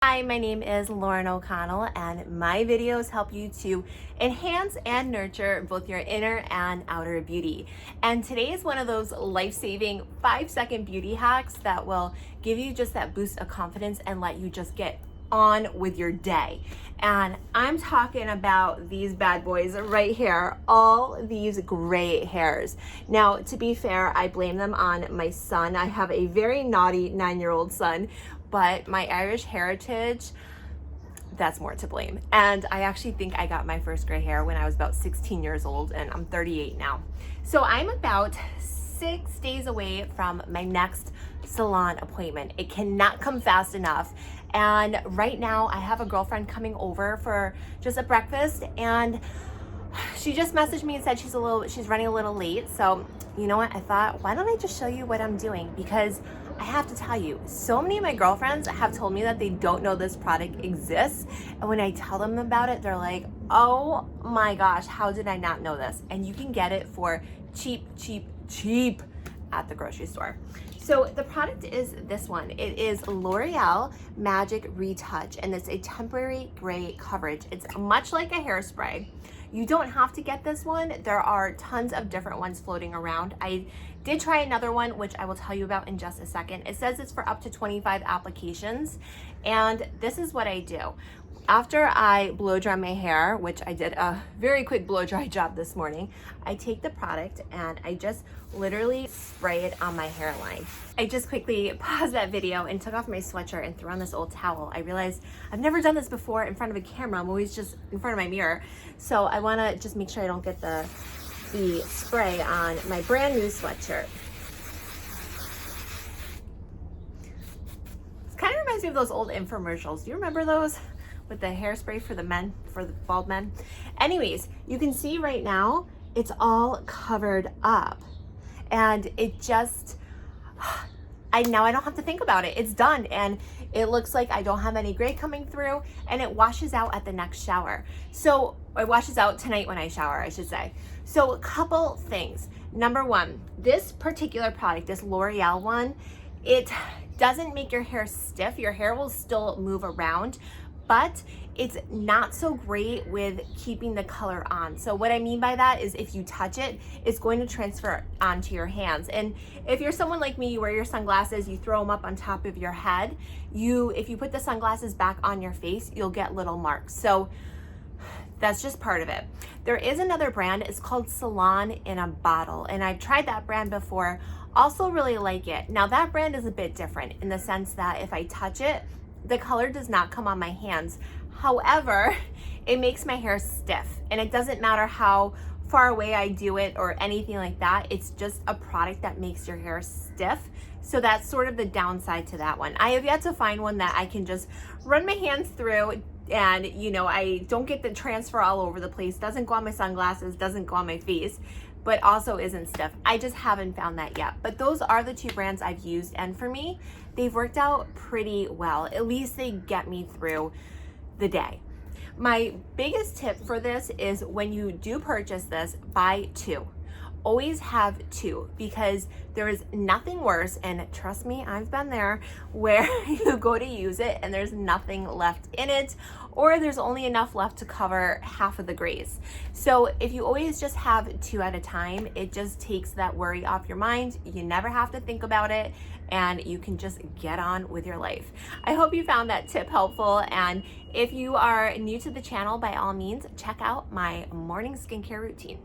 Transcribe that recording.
Hi, my name is Lauren O'Connell, and my videos help you to enhance and nurture both your inner and outer beauty. And today is one of those life-saving 5-second beauty hacks that will give you just that boost of confidence and let you just get on with your day. And I'm talking about these bad boys right here, all these gray hairs. Now, to be fair, I blame them on my son. I have a very naughty 9-year-old son, but my Irish heritage, that's more to blame. And I actually think I got my first gray hair when I was about 16 years old, and I'm 38 now. So I'm about 6 days away from my next salon appointment. It cannot come fast enough. And right now I have a girlfriend coming over for just a breakfast, and she just messaged me and said she's running a little late. So you know what, I thought, why don't I just show you what I'm doing? Because I have to tell you, so many of my girlfriends have told me that they don't know this product exists. And when I tell them about it, they're like, oh my gosh, how did I not know this? And you can get it for cheap at the grocery store. So the product is this one. It is L'Oreal Magic Retouch, and it's a temporary gray coverage. It's much like a hairspray. You don't have to get this one. There are tons of different ones floating around. I did try another one, which I will tell you about in just a second. It says it's for up to 25 applications, and this is what I do. After I blow dry my hair, which I did a very quick blow dry job this morning, I take the product and I just literally spray it on my hairline. I just quickly paused that video and took off my sweatshirt and threw on this old towel. I realized I've never done this before in front of a camera. I'm always just in front of my mirror. So I wanna just make sure I don't get the spray on my brand new sweatshirt. It kind of reminds me of those old infomercials. Do you remember those? With the hairspray for the men, for the bald men. Anyways, you can see right now, it's all covered up. And it just, now I don't have to think about it. It's done, and it looks like I don't have any gray coming through, and it washes out at the next shower. So it washes out tonight when I shower, I should say. So a couple things. Number one, this particular product, this L'Oreal one, it doesn't make your hair stiff. Your hair will still move around, but it's not so great with keeping the color on. So what I mean by that is if you touch it, it's going to transfer onto your hands. And if you're someone like me, you wear your sunglasses, you throw them up on top of your head, if you put the sunglasses back on your face, you'll get little marks. So that's just part of it. There is another brand, it's called Salon in a Bottle, and I've tried that brand before, also really like it. Now that brand is a bit different in the sense that if I touch it, the color does not come on my hands. However, it makes my hair stiff, and it doesn't matter how far away I do it or anything like that. It's just a product that makes your hair stiff. So that's sort of the downside to that one. I have yet to find one that I can just run my hands through and I don't get the transfer all over the place, doesn't go on my sunglasses, doesn't go on my face, but also isn't stiff. I just haven't found that yet. But those are the two brands I've used, and for me, they've worked out pretty well. At least they get me through the day. My biggest tip for this is when you do purchase this, buy two. Always have two, because there is nothing worse, and trust me, I've been there, where you go to use it and there's nothing left in it, or there's only enough left to cover half of the grays. So if you always just have two at a time, it just takes that worry off your mind. You never have to think about it, and you can just get on with your life. I hope you found that tip helpful, and if you are new to the channel, by all means, check out my morning skincare routine.